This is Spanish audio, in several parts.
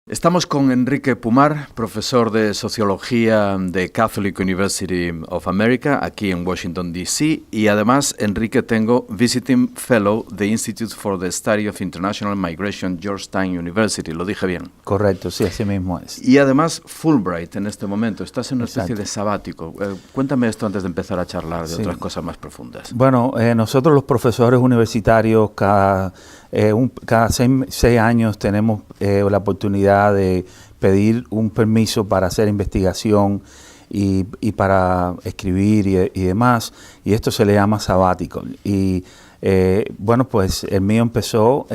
Estamos con Enrique Pumar, profesor de Sociología de Catholic University of America, aquí en Washington, D.C. Y además, Enrique, tengo Visiting Fellow de Institute for the Study of International Migration, Georgetown University. ¿Lo dije bien? Correcto, sí, así mismo es. Y además, Fulbright en este momento. Estás en una especie Exacto. de sabático. Cuéntame esto antes de empezar a charlar de otras cosas más profundas. Bueno, nosotros los profesores universitarios cada 6 años tenemos la oportunidad de pedir un permiso para hacer investigación y para escribir y demás, y esto se le llama sabático. Y bueno, pues el mío empezó,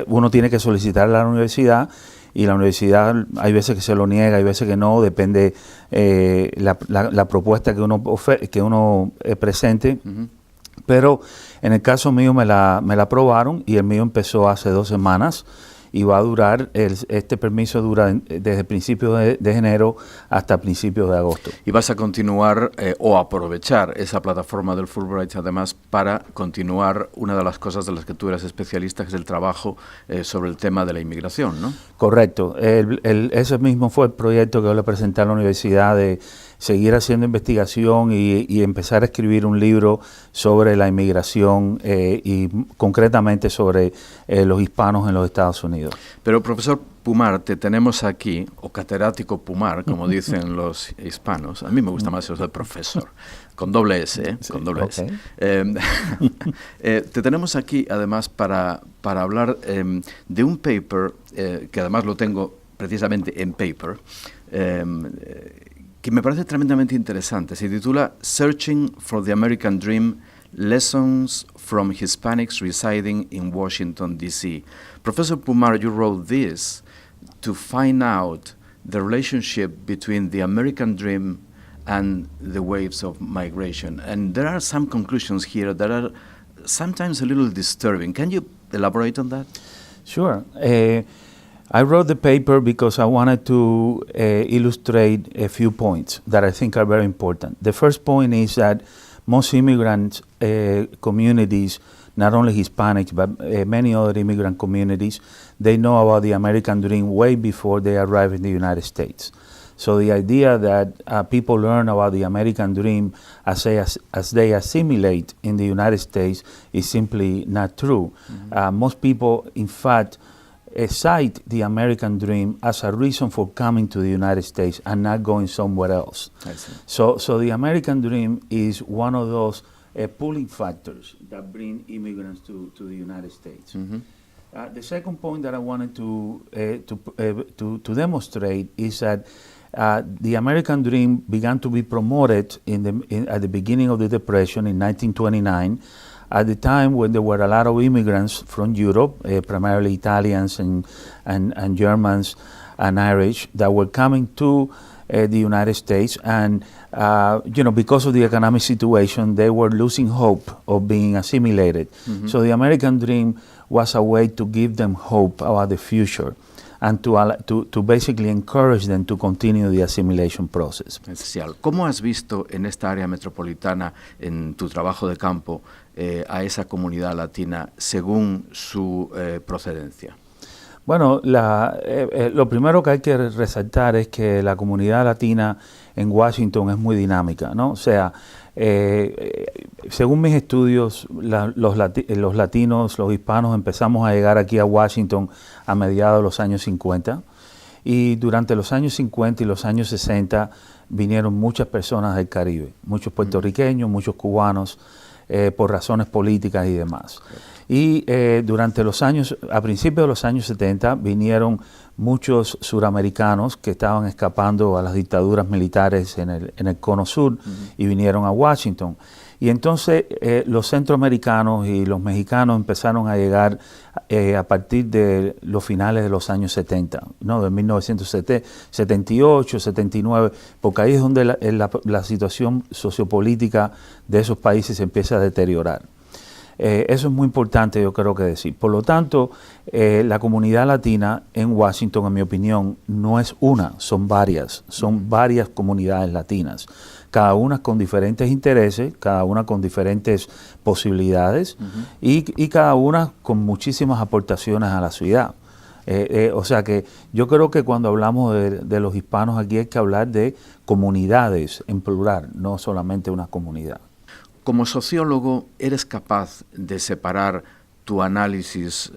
uno tiene que solicitar a la universidad, y la universidad hay veces que se lo niega, hay veces que no, depende la propuesta que uno presente. Uh-huh. Pero en el caso mío me la aprobaron, y el mío empezó hace 2 semanas y va a durar, este permiso dura desde principios de enero hasta principios de agosto. Y vas a continuar o aprovechar esa plataforma del Fulbright además para continuar una de las cosas de las que tú eres especialista, que es el trabajo sobre el tema de la inmigración, ¿no? Correcto. Ese mismo fue el proyecto que yo le presenté a la universidad, de seguir haciendo investigación y empezar a escribir un libro sobre la inmigración y concretamente sobre los hispanos en los Estados Unidos. Pero, profesor Pumar, te tenemos aquí, o catedrático Pumar, como dicen los hispanos. A mí me gusta más eso de profesor, con doble S, sí, con doble okay. S. Te tenemos aquí, además, para hablar de un paper, que además lo tengo precisamente en paper, que me parece tremendamente interesante. Se titula Searching for the American Dream, Lessons from Hispanics Residing in Washington, D.C. Professor Pumar, you wrote this to find out the relationship between the American dream and the waves of migration. And there are some conclusions here that are sometimes a little disturbing. Can you elaborate on that? Sure. I wrote the paper because I wanted to illustrate a few points that I think are very important. The first point is that most immigrant communities, not only Hispanics, but many other immigrant communities, they know about the American dream way before they arrive in the United States. So the idea that people learn about the American dream as they assimilate in the United States is simply not true. Mm-hmm. Most people, in fact, cite the American dream as a reason for coming to the United States and not going somewhere else. I see. So the American dream is one of those pulling factors that bring immigrants to the United States. Mm-hmm. The second point that I wanted to demonstrate is that the American dream began to be promoted at the beginning of the Depression in 1929, at the time when there were a lot of immigrants from Europe, primarily Italians and Germans and Irish, that were coming to the United States, and because of the economic situation, they were losing hope of being assimilated. Mm-hmm. So the American dream was a way to give them hope about the future, and to basically encourage them to continue the assimilation process. Especial. ¿Cómo has visto en esta área metropolitana, en tu trabajo de campo, a esa comunidad latina según su procedencia? Bueno, lo primero que hay que resaltar es que la comunidad latina en Washington es muy dinámica, ¿no? O sea, según mis estudios, los latinos, los hispanos, empezamos a llegar aquí a Washington a mediados de los años 50, y durante los años 50 y los años 60 vinieron muchas personas del Caribe, muchos puertorriqueños, muchos cubanos, por razones políticas y demás. Y a principios de los años 70 vinieron muchos suramericanos que estaban escapando a las dictaduras militares en el Cono Sur, y vinieron a Washington. Y entonces los centroamericanos y los mexicanos empezaron a llegar a partir de los finales de los años 70, ¿no? De 1978, 79, porque ahí es donde la situación sociopolítica de esos países se empieza a deteriorar. Eso es muy importante, yo creo que decir. Por lo tanto, la comunidad latina en Washington, en mi opinión, no es una, son varias comunidades latinas. cada una con diferentes intereses, cada una con diferentes posibilidades y cada una con muchísimas aportaciones a la ciudad. O sea que yo creo que cuando hablamos de los hispanos aquí hay que hablar de comunidades en plural, no solamente una comunidad. Como sociólogo, ¿eres capaz de separar tu análisis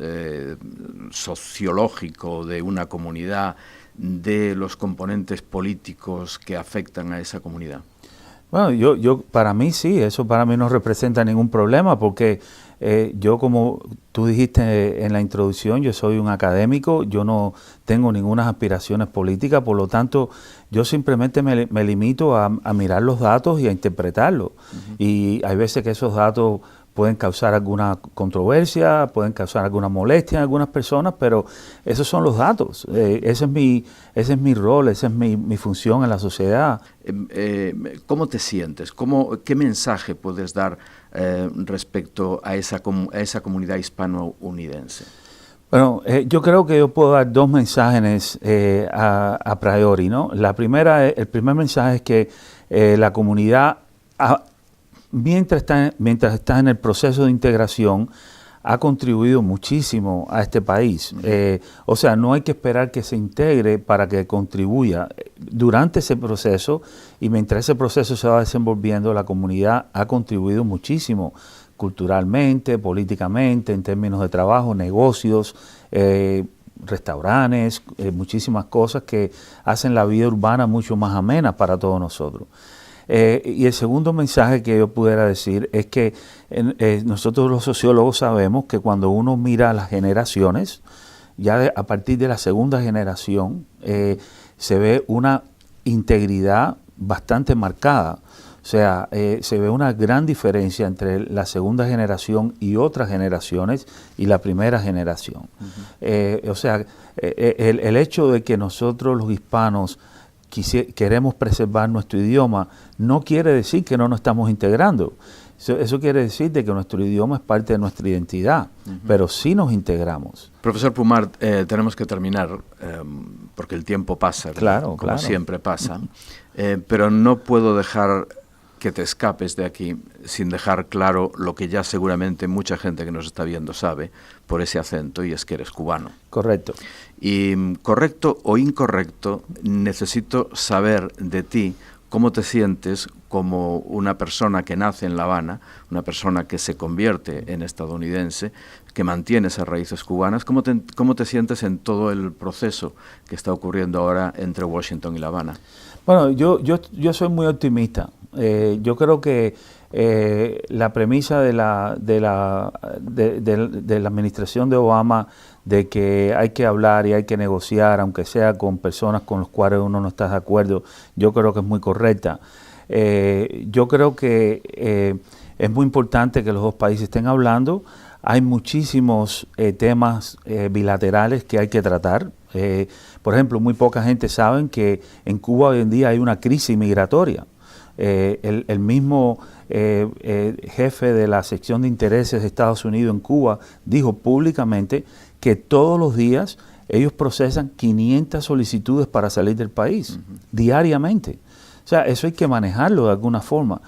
sociológico de una comunidad de los componentes políticos que afectan a esa comunidad? Bueno, yo para mí sí, eso para mí no representa ningún problema porque yo, como tú dijiste en la introducción, yo soy un académico, yo no tengo ninguna aspiraciones políticas, por lo tanto yo simplemente me limito a mirar los datos y a interpretarlos. Y hay veces que esos datos pueden causar alguna controversia, pueden causar alguna molestia en algunas personas, pero esos son los datos. Ese es mi rol, esa es mi función en la sociedad. ¿Cómo te sientes? ¿Qué mensaje puedes dar respecto a esa comunidad hispano-unidense? Bueno, yo creo que yo puedo dar dos mensajes a priori, ¿no? El primer mensaje es que la comunidad mientras está en el proceso de integración, ha contribuido muchísimo a este país. O sea, no hay que esperar que se integre para que contribuya. Durante ese proceso y mientras ese proceso se va desenvolviendo, la comunidad ha contribuido muchísimo culturalmente, políticamente, en términos de trabajo, negocios, restaurantes, muchísimas cosas que hacen la vida urbana mucho más amena para todos nosotros. Y el segundo mensaje que yo pudiera decir es que nosotros los sociólogos sabemos que cuando uno mira las generaciones, ya a partir de la segunda generación, se ve una integridad bastante marcada. O sea, se ve una gran diferencia entre la segunda generación y otras generaciones y la primera generación. O sea, el hecho de que nosotros los hispanos queremos preservar nuestro idioma, no quiere decir que no nos estamos integrando. Eso quiere decir de que nuestro idioma es parte de nuestra identidad, pero sí nos integramos. Profesor Pumar, tenemos que terminar porque el tiempo pasa, claro, como siempre pasa, pero no puedo dejar que te escapes de aquí sin dejar claro lo que ya seguramente mucha gente que nos está viendo sabe por ese acento, y es que eres cubano. Correcto. Y correcto o incorrecto, necesito saber de ti cómo te sientes como una persona que nace en La Habana, una persona que se convierte en estadounidense, que mantiene esas raíces cubanas. ¿Cómo te sientes en todo el proceso que está ocurriendo ahora entre Washington y La Habana? Bueno, yo soy muy optimista. Yo creo que la premisa de la administración de Obama de que hay que hablar y hay que negociar, aunque sea con personas con las cuales uno no está de acuerdo, yo creo que es muy correcta. Yo creo que es muy importante que los dos países estén hablando. Hay muchísimos temas bilaterales que hay que tratar. Por ejemplo, muy poca gente sabe que en Cuba hoy en día hay una crisis migratoria. El mismo jefe de la sección de intereses de Estados Unidos en Cuba dijo públicamente que todos los días ellos procesan 500 solicitudes para salir del país, diariamente. O sea, eso hay que manejarlo de alguna forma.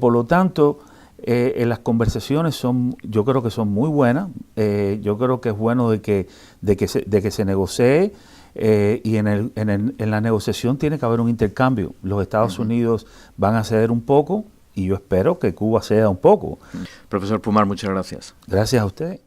Por lo tanto, las conversaciones yo creo que son muy buenas. Yo creo que es bueno de que se negocie. Y en la negociación tiene que haber un intercambio. Los Estados Unidos van a ceder un poco y yo espero que Cuba ceda un poco. Profesor Pumar, muchas gracias. Gracias a usted.